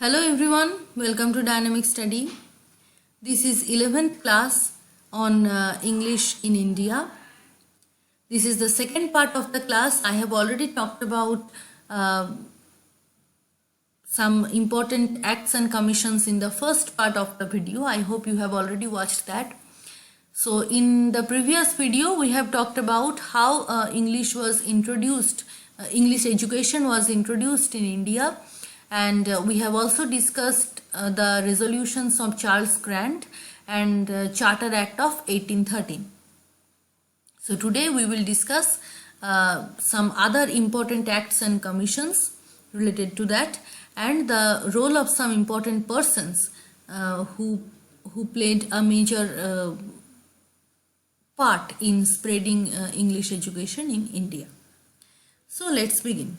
Hello everyone, welcome to Dynamic Study. This is 11th class on English in India. This is the second part of the class. I have already talked about some important acts and commissions in the first part of the video. I hope you have already watched that. So in the previous video we have talked about how English was introduced, English education was introduced in India. And we have also discussed the resolutions of Charles Grant and Charter Act of 1813. So today we will discuss some other important acts and commissions related to that and the role of some important persons who played a major part in spreading English education in India. So let's begin.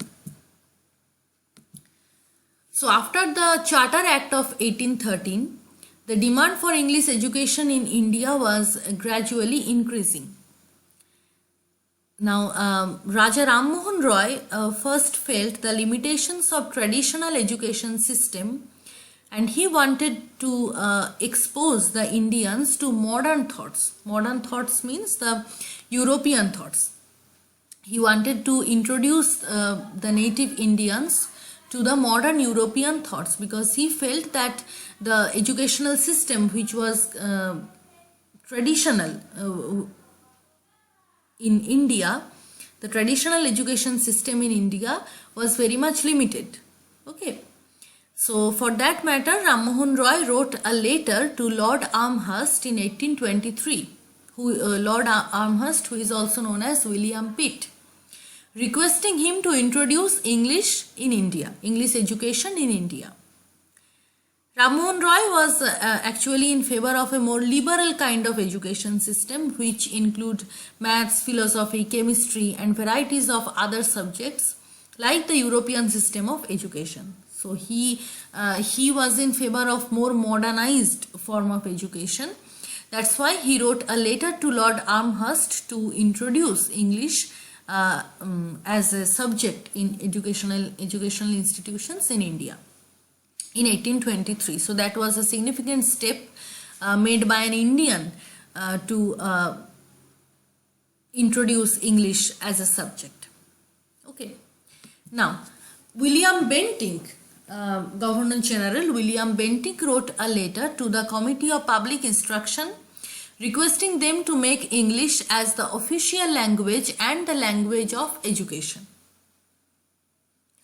So after the Charter Act of 1813, the demand for English education in India was gradually increasing. Now, Raja Ram Mohan Roy first felt the limitations of traditional education system, and he wanted to expose the Indians to modern thoughts. Modern thoughts means the European thoughts. He wanted to introduce the native Indians to the modern European thoughts because he felt that the educational system which was traditional in India, the traditional education system in India was very much limited. Okay. So for that matter, Ram Mohan Roy wrote a letter to Lord Amherst in 1823, Lord Amherst, who is also known as William Pitt, requesting him to introduce English in India, English education in India. Ram Mohan Roy was actually in favor of a more liberal kind of education system which include maths, philosophy, chemistry and varieties of other subjects like the European system of education. So he was in favor of more modernized form of education. That's why he wrote a letter to Lord Amherst to introduce English as a subject in educational institutions in India in 1823. So that was a significant step made by an Indian to introduce English as a subject. Okay. Now, William Bentinck, Governor General William Bentinck wrote a letter to the Committee of Public Instruction requesting them to make English as the official language and the language of education.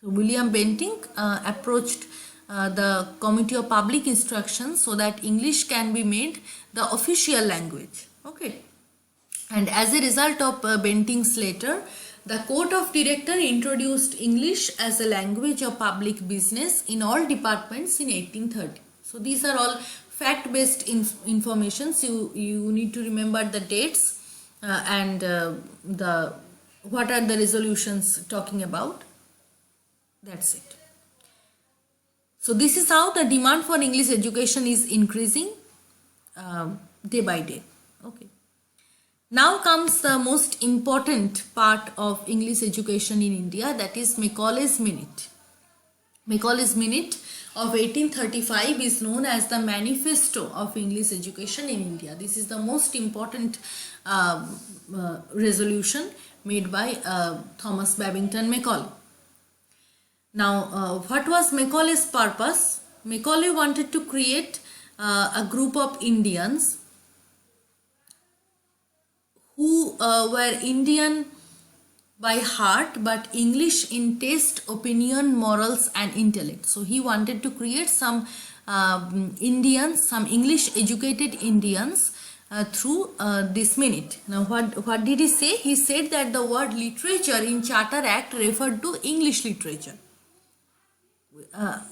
So William Bentinck approached the Committee of Public Instruction so that English can be made the official language. Okay. And as a result of Bentinck's letter, the Court of Director introduced English as a language of public business in all departments in 1830. So these are all fact-based informations. You need to remember the dates and what are the resolutions talking about. That's it. So this is how the demand for English education is increasing day by day. Okay. Now comes the most important part of English education in India, that is Macaulay's Minute. Macaulay's Minute of 1835 is known as the Manifesto of English Education in India. This is the most important resolution made by Thomas Babington Macaulay. Now, what was Macaulay's purpose? Macaulay wanted to create a group of Indians who were Indian by heart but English in taste, opinion, morals and intellect. So he wanted to create some Indians, some English educated Indians through this minute. Now what did he say? He said that the word literature in Charter Act referred to English literature.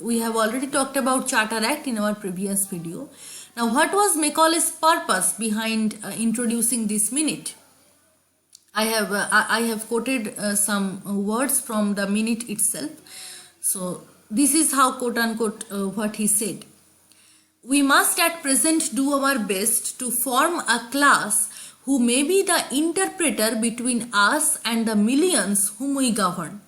We have already talked about Charter Act in our previous video. Now what was Macaulay's purpose behind introducing this minute? I have quoted some words from the minute itself. So this is how quote unquote what he said. We must at present do our best to form a class who may be the interpreter between us and the millions whom we govern.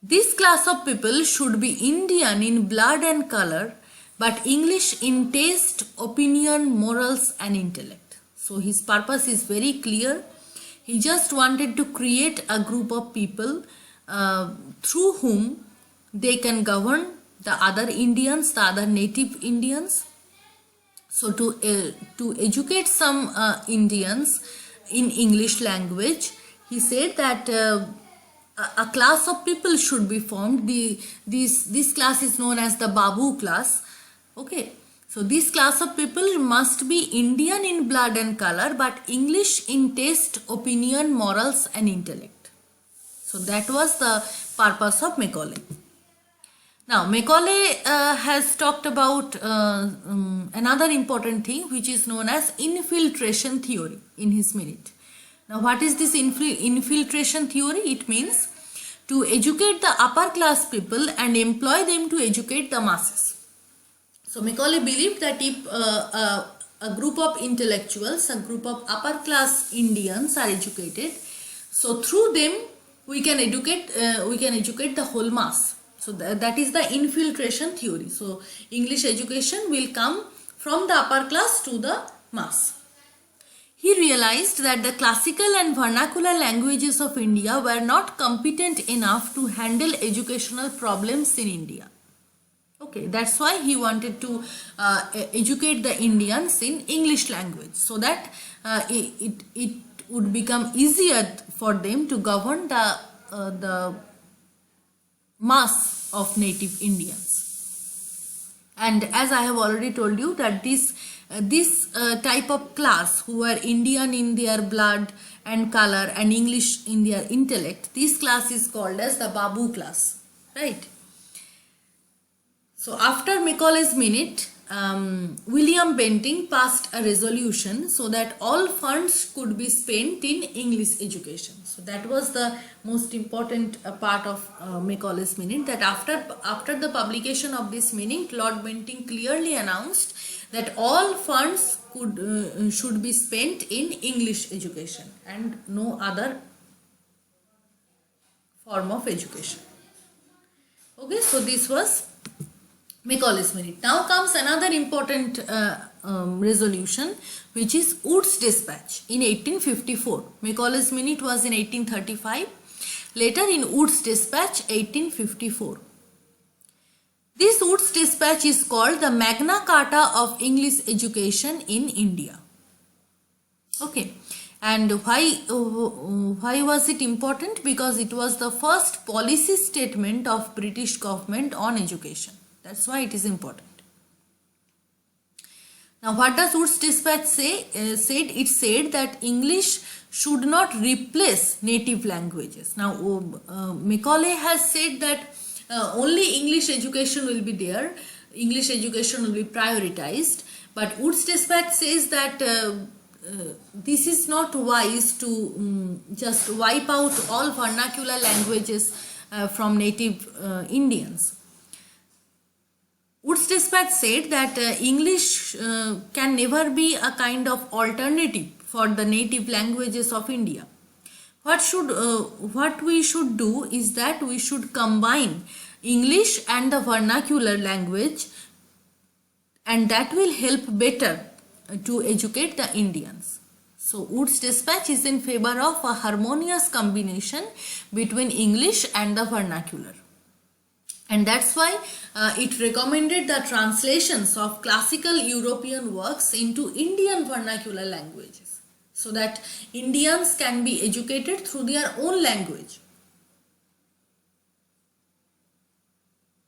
This class of people should be Indian in blood and color, but English in taste, opinion, morals and intellect. So his purpose is very clear. He just wanted to create a group of people through whom they can govern the other Indians, the other native Indians. So to educate some Indians in English language, he said that a class of people should be formed. This class is known as the Babu class. Okay, so this class of people must be Indian in blood and color, but English in taste, opinion, morals and intellect. So that was the purpose of Macaulay. Now Macaulay has talked about another important thing, which is known as infiltration theory in his minute. Now what is this infiltration theory? It means to educate the upper class people and employ them to educate the masses. So Macaulay believed that if a group of intellectuals, a group of upper class Indians are educated, so through them we can educate the whole mass. So that is the infiltration theory. So English education will come from the upper class to the mass. He realized that the classical and vernacular languages of India were not competent enough to handle educational problems in India. Okay, that's why he wanted to educate the Indians in English language, so that it would become easier for them to govern the mass of native Indians. And as I have already told you that this type of class who are Indian in their blood and color and English in their intellect, this class is called as the Babu class, right? So after Macaulay's minute, William Bentinck passed a resolution so that all funds could be spent in English education. So that was the most important part of Macaulay's minute, that after the publication of this minute, Lord Bentinck clearly announced that all funds should be spent in English education and no other form of education. Okay, so this was Macaulay's minute. Now comes another important resolution, which is Wood's Dispatch in 1854. Macaulay's minute was in 1835. Later in Wood's Dispatch 1854. This Wood's Dispatch is called the Magna Carta of English education in India. Okay, and why was it important? Because it was the first policy statement of British government on education. That's why it is important. Now what does Wood's Dispatch say? It said that English should not replace native languages. Now Macaulay has said that only English education will be there, English education will be prioritized, but Wood's Dispatch says that this is not wise to just wipe out all vernacular languages from native Indians. Wood's Dispatch said that English can never be a kind of alternative for the native languages of India. What we should do is that we should combine English and the vernacular language, and that will help better to educate the Indians. So Wood's Dispatch is in favor of a harmonious combination between English and the vernacular. And that's why it recommended the translations of classical European works into Indian vernacular languages, so that Indians can be educated through their own language.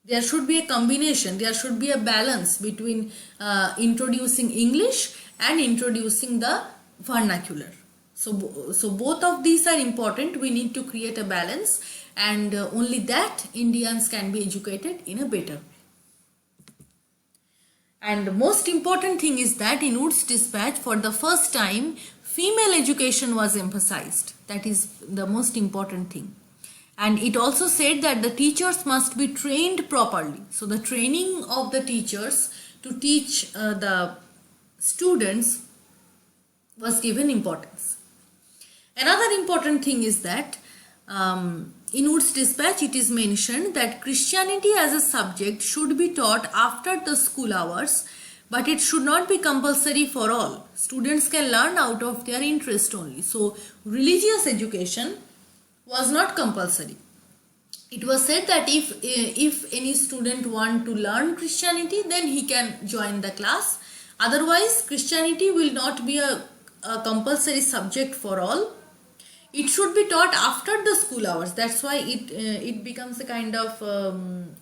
There should be a combination, there should be a balance between introducing English and introducing the vernacular. So both of these are important. We need to create a balance, and only that Indians can be educated in a better way. And the most important thing is that in Wood's Dispatch, for the first time, female education was emphasized. That is the most important thing. And it also said that the teachers must be trained properly. So the training of the teachers to teach the students was given importance. Another important thing is that in Wood's dispatch it is mentioned that Christianity as a subject should be taught after the school hours, but it should not be compulsory for all. Students can learn out of their interest only. So religious education was not compulsory. It was said that if any student want to learn Christianity, then he can join the class. Otherwise, Christianity will not be a compulsory subject for all. It should be taught after the school hours. That's why it becomes a kind of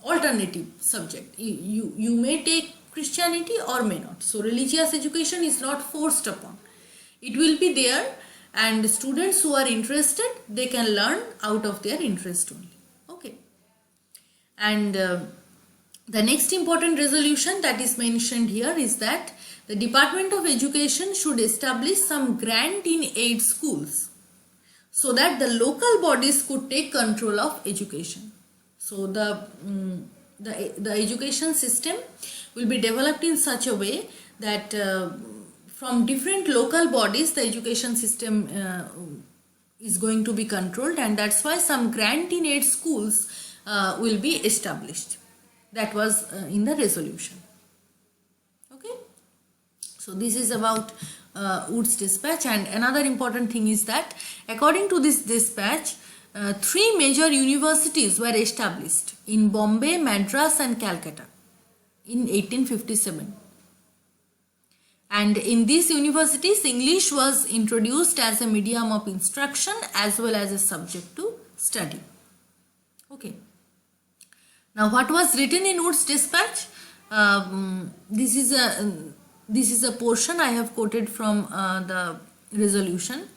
alternative subject. You may take Christianity or may not. So religious education is not forced upon. It will be there, and students who are interested, they can learn out of their interest only. Okay. And the next important resolution that is mentioned here is that the Department of Education should establish some grant in aid schools, so that the local bodies could take control of education. So the education system will be developed in such a way that from different local bodies the education system is going to be controlled, and that's why some grant in aid schools will be established. That was in the resolution. Okay. So this is about Wood's dispatch. And another important thing is that according to this dispatch, 3 major universities were established in Bombay, Madras and Calcutta in 1857. And in these universities, English was introduced as a medium of instruction as well as a subject to study. Okay. Now, what was written in Wood's dispatch? This is a portion I have quoted from the resolution.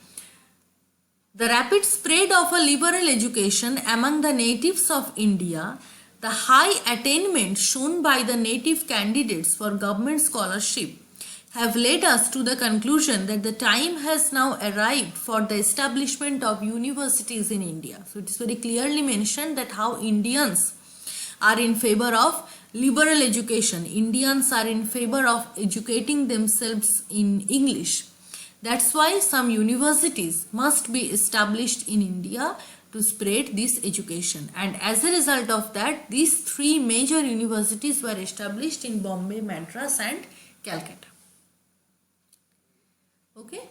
The rapid spread of a liberal education among the natives of India, the high attainment shown by the native candidates for government scholarship, have led us to the conclusion that the time has now arrived for the establishment of universities in India. So it is very clearly mentioned that how Indians are in favor of liberal education. Indians are in favor of educating themselves in English. That's why some universities must be established in India to spread this education. And as a result of that, these 3 major universities were established in Bombay, Madras and Calcutta. Okay.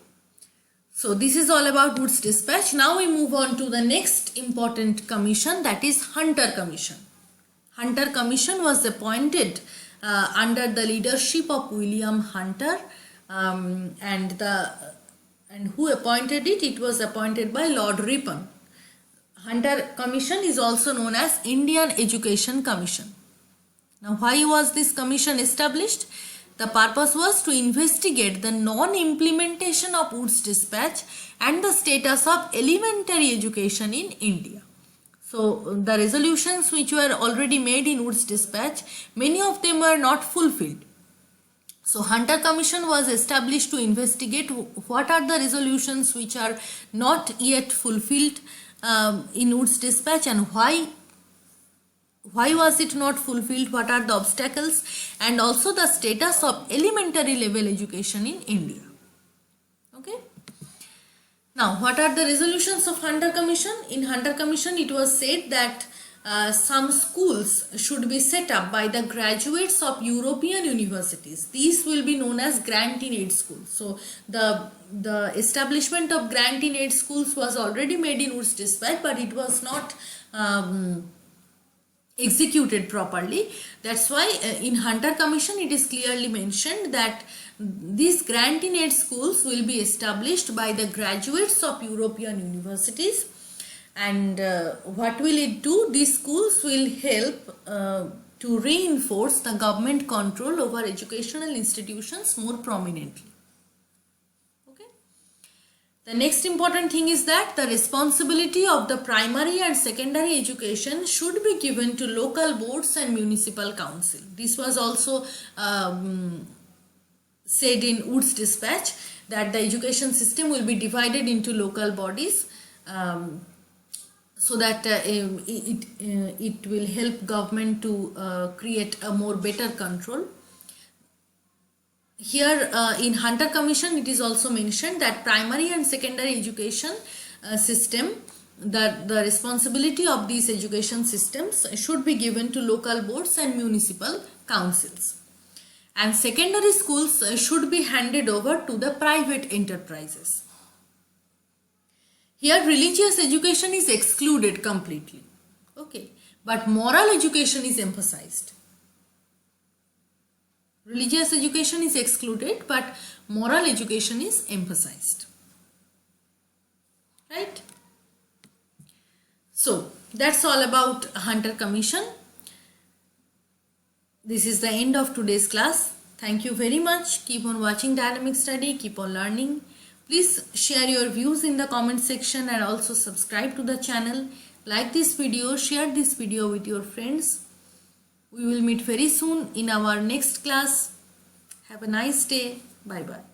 So this is all about Wood's dispatch. Now we move on to the next important commission, that is Hunter Commission. Hunter Commission was appointed under the leadership of William Hunter, and who appointed it? It was appointed by Lord Ripon. Hunter Commission is also known as Indian Education Commission. Now, why was this commission established? The purpose was to investigate the non-implementation of Wood's dispatch and the status of elementary education in India. So the resolutions which were already made in Wood's dispatch, many of them were not fulfilled. So Hunter Commission was established to investigate what are the resolutions which are not yet fulfilled in Wood's dispatch, and why was it not fulfilled, what are the obstacles, and also the status of elementary level education in India. Okay. Now, what are the resolutions of Hunter Commission? In Hunter Commission, it was said that some schools should be set up by the graduates of European universities. These will be known as grant-in-aid schools. So, the establishment of grant-in-aid schools was already made in Wood's dispatch, but it was not executed properly. That's why in Hunter Commission it is clearly mentioned that these grant-in-aid schools will be established by the graduates of European universities. And what will it do? These schools will help to reinforce the government control over educational institutions more prominently. Okay. The next important thing is that the responsibility of the primary and secondary education should be given to local boards and municipal council. This was also said in Wood's dispatch, that the education system will be divided into local bodies, so that it will help government to create a more better control. Here in Hunter Commission it is also mentioned that primary and secondary education system that the responsibility of these education systems should be given to local boards and municipal councils. And secondary schools should be handed over to the private enterprises. Here religious education is excluded completely. Okay, but moral education is emphasized. Religious education is excluded, but moral education is emphasized. Right? So, that's all about Hunter Commission. This is the end of today's class. Thank you very much. Keep on watching Dynamic Study. Keep on learning. Please share your views in the comment section and also subscribe to the channel. Like this video, share this video with your friends. We will meet very soon in our next class. Have a nice day. Bye bye.